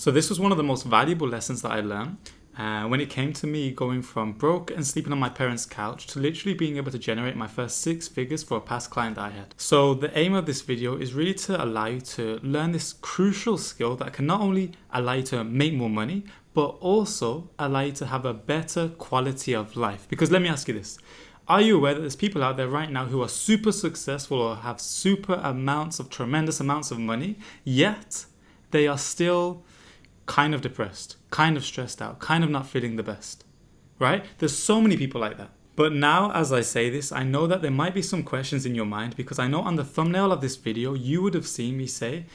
So this was one of the most valuable lessons that I learned when it came to me going from broke and sleeping on my parents' couch to literally being able to generate my first 6 figures for a past client that I had. So the aim of this video is really to allow you to learn this crucial skill that can not only allow you to make more money, but also allow you to have a better quality of life. Because let me ask you this. Are you aware that there's people out there right now who are super successful or have tremendous amounts of money, yet they are still kind of depressed, kind of stressed out, kind of not feeling the best, right? There's so many people like that. But now, as I say this, I know that there might be some questions in your mind because I know on the thumbnail of this video, you would have seen me say,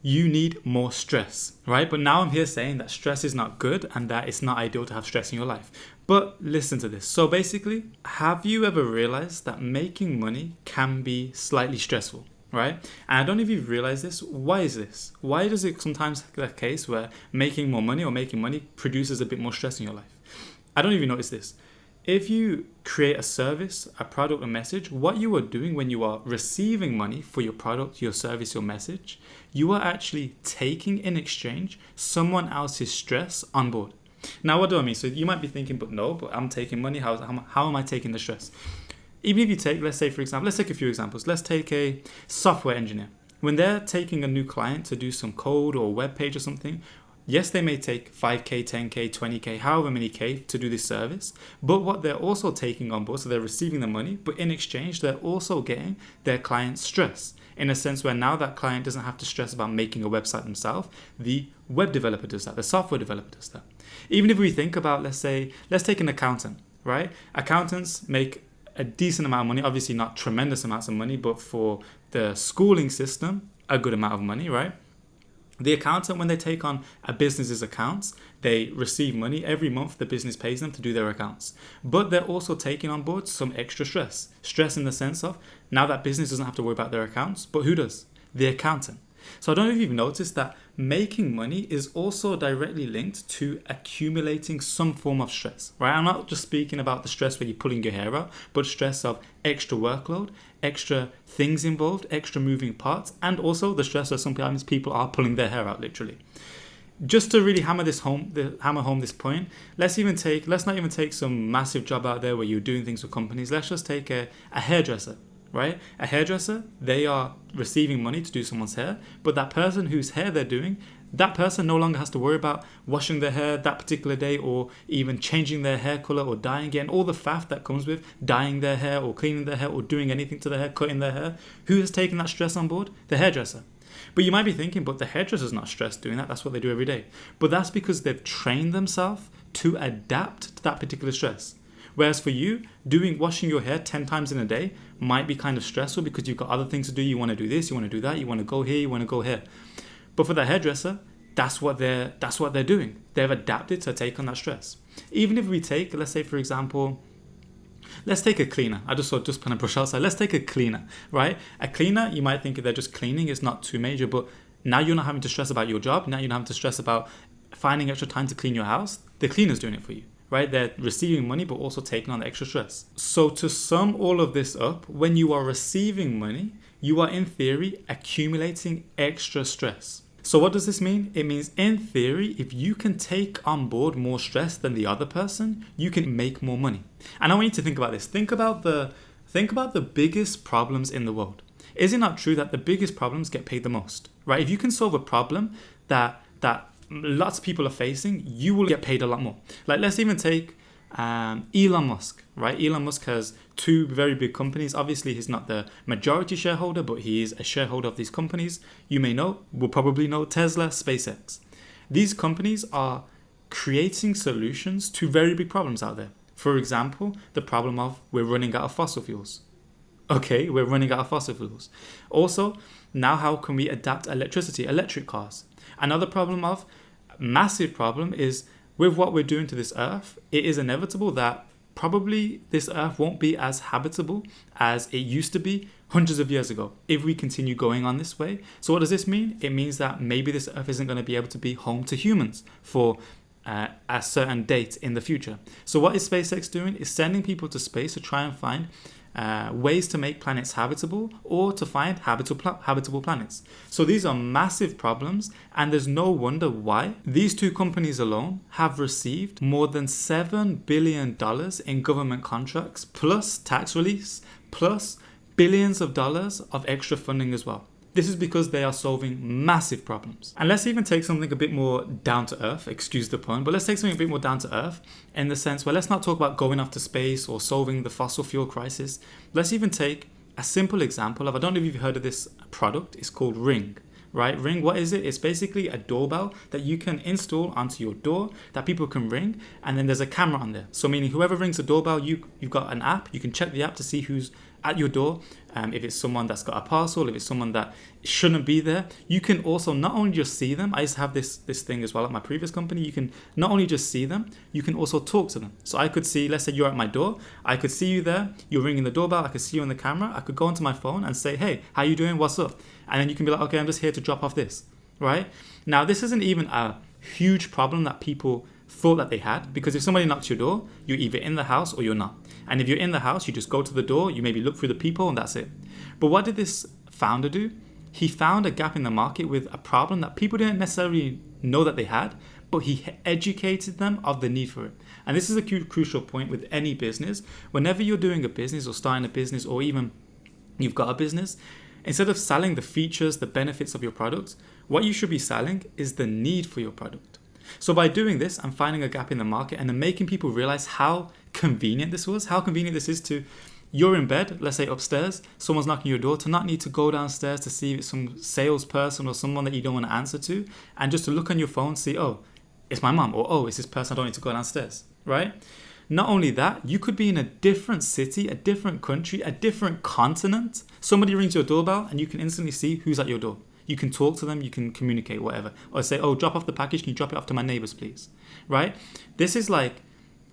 you need more stress, right? But now I'm here saying that stress is not good and that it's not ideal to have stress in your life. But listen to this. So basically, have you ever realized that making money can be slightly stressful? Right? And I don't know if you've realized this. Why is this? Why does it sometimes the case where making more money or making money produces a bit more stress in your life? I don't even notice this. If you create a service, a product, a message, what you are doing when you are receiving money for your product, your service, your message, you are actually taking in exchange someone else's stress on board. Now, what do I mean? So you might be thinking, but I'm taking money. How am I taking the stress? Even if you take, let's say, for example, let's take a few examples. Let's take a software engineer. When they're taking a new client to do some code or a web page or something, yes, they may take 5K, 10K, 20K, however many K to do this service. But what they're also taking on board, so they're receiving the money, but in exchange, they're also getting their client's stress. In a sense where now that client doesn't have to stress about making a website themselves, the web developer does that, the software developer does that. Even if we think about, let's take an accountant, right? Accountants make a decent amount of money, obviously not tremendous amounts of money, but for the schooling system, a good amount of money, right? The accountant, when they take on a business's accounts, they receive money every month. The business pays them to do their accounts, but they're also taking on board some extra stress in the sense of now that business doesn't have to worry about their accounts, but who does? The accountant. So I don't know if you've noticed that making money is also directly linked to accumulating some form of stress, right? I'm not just speaking about the stress where you're pulling your hair out, but stress of extra workload, extra things involved, extra moving parts, and also the stress where sometimes people are pulling their hair out, literally. Just to really hammer home this point, let's not even take some massive job out there where you're doing things for companies. Let's just take a hairdresser. Right? A hairdresser, they are receiving money to do someone's hair, but that person whose hair they're doing, that person no longer has to worry about washing their hair that particular day or even changing their hair color or dyeing it and all the faff that comes with dyeing their hair or cleaning their hair or doing anything to their hair, cutting their hair. Who has taken that stress on board? The hairdresser. But you might be thinking, but the hairdresser's not stressed doing that. That's what they do every day. But that's because they've trained themselves to adapt to that particular stress. Whereas for you, washing your hair 10 times in a day might be kind of stressful because you've got other things to do. You want to do this, you want to do that, you want to go here, you want to go here. But for the hairdresser, that's what they're doing. They've adapted to take on that stress. Even if we take, let's say for example, let's take a cleaner. I just put a brush outside. Let's take a cleaner, right? A cleaner, you might think they're just cleaning. It's not too major, but now you're not having to stress about your job. Now you're not having to stress about finding extra time to clean your house. The cleaner's doing it for you. Right? They're receiving money, but also taking on the extra stress. So to sum all of this up, when you are receiving money, you are in theory accumulating extra stress. So what does this mean? It means in theory, if you can take on board more stress than the other person, you can make more money. And I want you to think about this. Think about the biggest problems in the world. Is it not true that the biggest problems get paid the most? Right? If you can solve a problem that lots of people are facing, you will get paid a lot more. Like let's even take Elon Musk, right? Elon Musk has 2 very big companies. Obviously, he's not the majority shareholder, but he is a shareholder of these companies. You will probably know Tesla, SpaceX. These companies are creating solutions to very big problems out there. For example, the problem of we're running out of fossil fuels. Okay, we're running out of fossil fuels. Also, now how can we adapt electric cars? Another massive problem is with what we're doing to this earth, it is inevitable that probably this earth won't be as habitable as it used to be hundreds of years ago if we continue going on this way. So what does this mean? It means that maybe this earth isn't going to be able to be home to humans for a certain date in the future. So what is SpaceX doing? Is sending people to space to try and find ways to make planets habitable or to find habitable planets. So these are massive problems, and there's no wonder why these two companies alone have received more than $7 billion in government contracts, plus tax reliefs, plus billions of dollars of extra funding as well. This is because they are solving massive problems. And let's even take something a bit more down to earth, excuse the pun, but let's take something a bit more down to earth in the sense where let's not talk about going off to space or solving the fossil fuel crisis. Let's even take a simple example of, I don't know if you've heard of this product, it's called Ring. Right? Ring, what is it? It's basically a doorbell that you can install onto your door that people can ring, and then there's a camera on there. So meaning whoever rings the doorbell, you've got an app, you can check the app to see who's at your door. If it's someone that's got a parcel, if it's someone that shouldn't be there, you can also not only just see them. I used to have this thing as well at my previous company. You can not only just see them, you can also talk to them. So I could see, let's say you're at my door, I could see you there, you're ringing the doorbell, I could see you on the camera, I could go onto my phone and say, hey, how you doing, what's up? And then you can be like, okay, I'm just here to drop off this, right? Now, this isn't even a huge problem that people thought that they had, because if somebody knocks your door, you're either in the house or you're not. And if you're in the house, you just go to the door, you maybe look through the peephole, and that's it. But what did this founder do? He found a gap in the market with a problem that people didn't necessarily know that they had, but he educated them of the need for it. And this is a crucial point with any business. Whenever you're doing a business or starting a business, or even you've got a business, instead of selling the features, the benefits of your product, what you should be selling is the need for your product. So by doing this, I'm finding a gap in the market and I'm making people realize how convenient this was, how convenient this is to, you're in bed, let's say upstairs, someone's knocking your door, to not need to go downstairs to see if it's some salesperson or someone that you don't want to answer to, and just to look on your phone, see, oh, it's my mom, or oh, it's this person, I don't need to go downstairs, right? Not only that, you could be in a different city, a different country, a different continent. Somebody rings your doorbell and you can instantly see who's at your door. You can talk to them, you can communicate, whatever. Or say, oh, drop off the package, can you drop it off to my neighbors, please? Right? This is like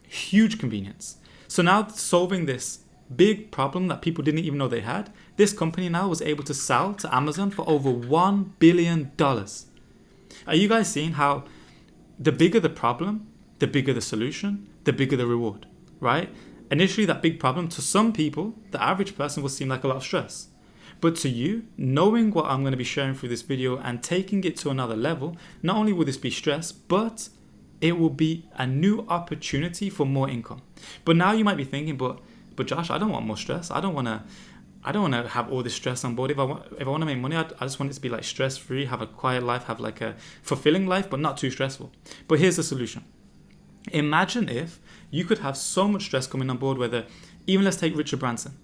huge convenience. So now solving this big problem that people didn't even know they had, this company now was able to sell to Amazon for over $1 billion. Are you guys seeing how the bigger the problem, the bigger the solution, the bigger the reward, right? Initially, that big problem, to some people, the average person, will seem like a lot of stress. But to you, knowing what I'm going to be sharing through this video and taking it to another level, not only will this be stress, but it will be a new opportunity for more income. But now you might be thinking, but Josh, I don't want more stress. I don't want to have all this stress on board. If I want to make money, I just want it to be like stress-free, have a quiet life, have like a fulfilling life, but not too stressful. But here's the solution. Imagine if you could have so much stress coming on board, whether, even let's take Richard Branson,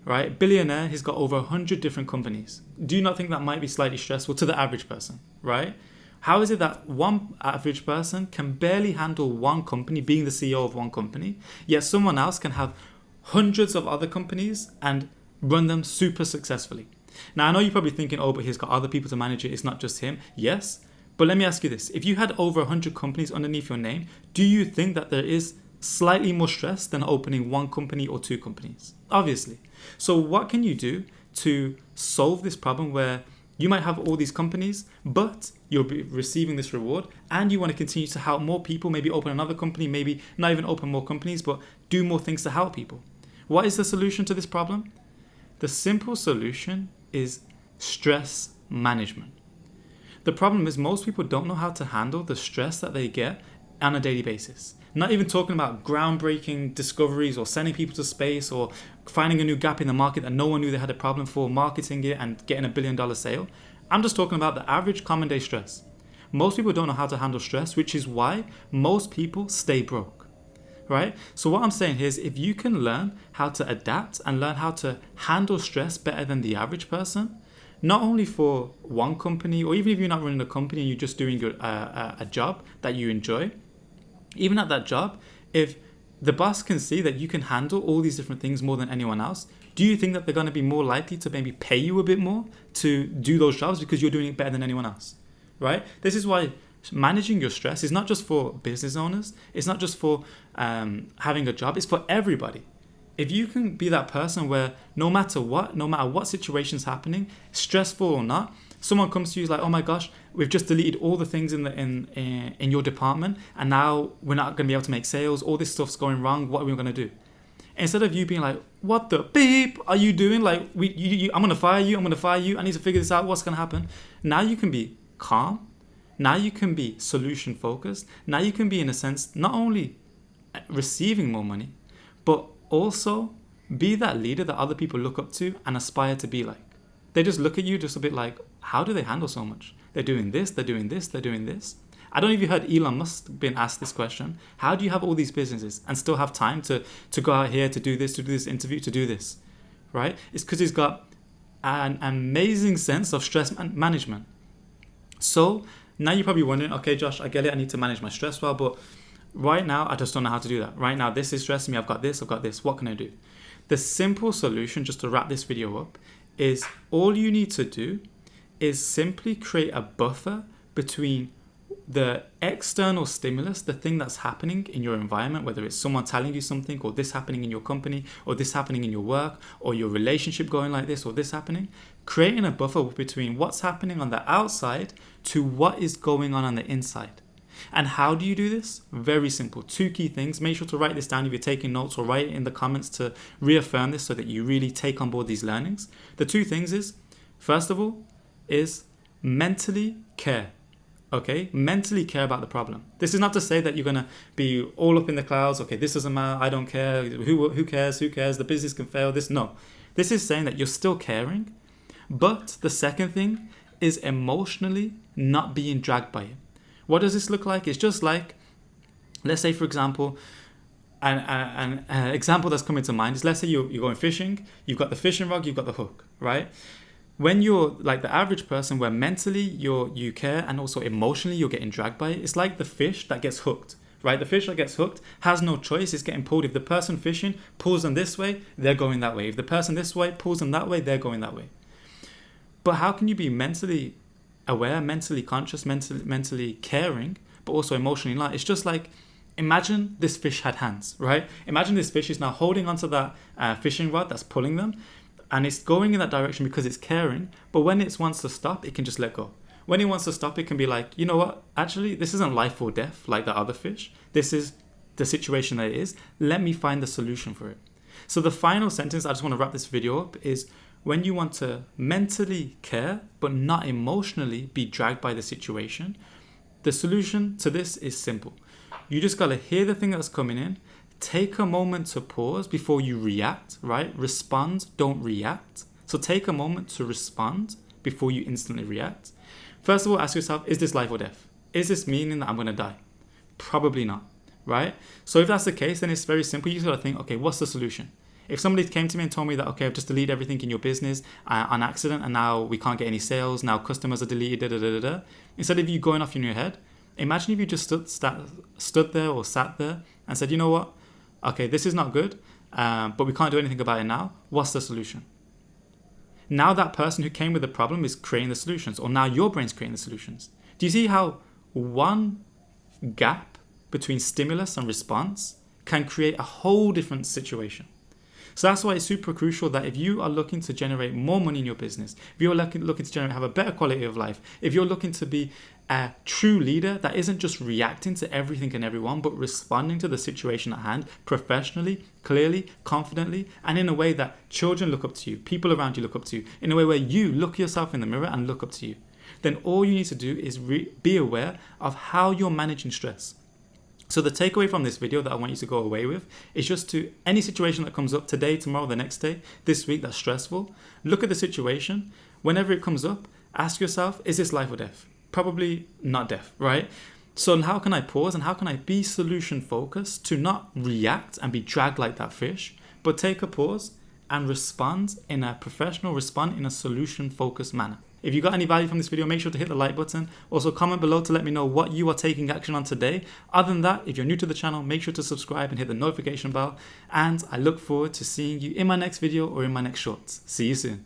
right? Billionaire, he's got over 100 different companies. Do you not think that might be slightly stressful to the average person, right? How is it that one average person can barely handle one company, being the CEO of one company, yet someone else can have hundreds of other companies and run them super successfully? Now, I know you're probably thinking, oh, but he's got other people to manage it. It's not just him. Yes. But let me ask you this. If you had over 100 companies underneath your name, do you think that there is slightly more stress than opening one company or two companies? Obviously. So what can you do to solve this problem where you might have all these companies, but you'll be receiving this reward and you want to continue to help more people, maybe open another company, maybe not even open more companies, but do more things to help people? What is the solution to this problem? The simple solution is stress management. The problem is most people don't know how to handle the stress that they get on a daily basis. Not even talking about groundbreaking discoveries or sending people to space or finding a new gap in the market that no one knew they had a problem for, marketing it and getting $1 billion sale. I'm just talking about the average common day stress. Most people don't know how to handle stress, which is why most people stay broke, right? So what I'm saying here is if you can learn how to adapt and learn how to handle stress better than the average person, not only for one company, or even if you're not running a company and you're just doing a job that you enjoy, even at that job, if the boss can see that you can handle all these different things more than anyone else, do you think that they're going to be more likely to maybe pay you a bit more to do those jobs because you're doing it better than anyone else, right? This is why managing your stress is not just for business owners. It's not just for having a job. It's for everybody. If you can be that person where no matter what situation's happening, stressful or not, someone comes to you like, oh my gosh, we've just deleted all the things in your department and now we're not going to be able to make sales. All this stuff's going wrong. What are we going to do? Instead of you being like, what the beep are you doing? Like, I'm going to fire you. I'm going to fire you. I need to figure this out. What's going to happen? Now you can be calm. Now you can be solution focused. Now you can be, in a sense, not only receiving more money, but also be that leader that other people look up to and aspire to be like. They just look at you just a bit like, how do they handle so much? They're doing this, they're doing this, they're doing this. I don't know if you heard Elon Musk being asked this question. How do you have all these businesses and still have time to go out here, to do this interview, to do this, right? It's because he's got an amazing sense of stress management. So now you're probably wondering, okay, Josh, I get it. I need to manage my stress well, but right now, I just don't know how to do that. Right now, this is stressing me. I've got this. What can I do? The simple solution, just to wrap this video up, is all you need to do is simply create a buffer between the external stimulus, the thing that's happening in your environment, whether it's someone telling you something, or this happening in your company, or this happening in your work, or your relationship going like this, or this happening, creating a buffer between what's happening on the outside to what is going on the inside. And how do you do this? Very simple. 2 key things. Make sure to write this down if you're taking notes, or write it in the comments to reaffirm this so that you really take on board these learnings. The 2 things is, first of all, is mentally care. Okay? Mentally care about the problem. This is not to say that you're going to be all up in the clouds. Okay, this doesn't matter. I don't care. Who cares? Who cares? The business can fail. No. This is saying that you're still caring. But the second thing is emotionally not being dragged by it. What does this look like? It's just like, let's say, for example, an example that's coming to mind is, let's say you're going fishing, you've got the fishing rod, you've got the hook, right? When you're like the average person, where mentally you care and also emotionally you're getting dragged by it, it's like the fish that gets hooked, right? The fish that gets hooked has no choice, it's getting pulled. If the person fishing pulls them this way, they're going that way. If the person this way pulls them that way, they're going that way. But how can you be mentally aware, mentally conscious, mentally caring, but also emotionally not? It's just like, imagine this fish had hands, right? Imagine this fish is now holding onto that fishing rod that's pulling them, and it's going in that direction because it's caring, but when it wants to stop, it can just let go. When it wants to stop, it can be like, you know what, actually, this isn't life or death like the other fish. This is the situation that it is. Let me find the solution for it. So the final sentence, I just want to wrap this video up, is when you want to mentally care, but not emotionally be dragged by the situation, the solution to this is simple. You just got to hear the thing that's coming in, take a moment to pause before you react, right? Respond, don't react. So take a moment to respond before you instantly react. First of all, ask yourself, is this life or death? Is this meaning that I'm going to die? Probably not, right? So if that's the case, then it's very simple. You just got to think, okay, what's the solution? If somebody came to me and told me that, okay, I've just deleted everything in your business on accident, and now we can't get any sales, now customers are deleted, instead of you going off in your head, imagine if you just stood there or sat there and said, you know what? Okay, this is not good, but we can't do anything about it now. What's the solution? Now that person who came with the problem is creating the solutions, or now your brain's creating the solutions. Do you see how one gap between stimulus and response can create a whole different situation? So that's why it's super crucial that if you are looking to generate more money in your business, if you're looking to have a better quality of life, if you're looking to be a true leader that isn't just reacting to everything and everyone, but responding to the situation at hand professionally, clearly, confidently, and in a way that children look up to you, people around you look up to you, in a way where you look yourself in the mirror and look up to you, then all you need to do is be aware of how you're managing stress. So the takeaway from this video that I want you to go away with is just to any situation that comes up today, tomorrow, the next day, this week that's stressful, look at the situation. Whenever it comes up, ask yourself, is this life or death? Probably not death, right? So how can I pause and how can I be solution focused to not react and be dragged like that fish, but take a pause and respond in a professional, respond in a solution focused manner. If you got any value from this video, make sure to hit the like button. Also comment below to let me know what you are taking action on today. Other than that, if you're new to the channel, make sure to subscribe and hit the notification bell. And I look forward to seeing you in my next video or in my next shorts. See you soon.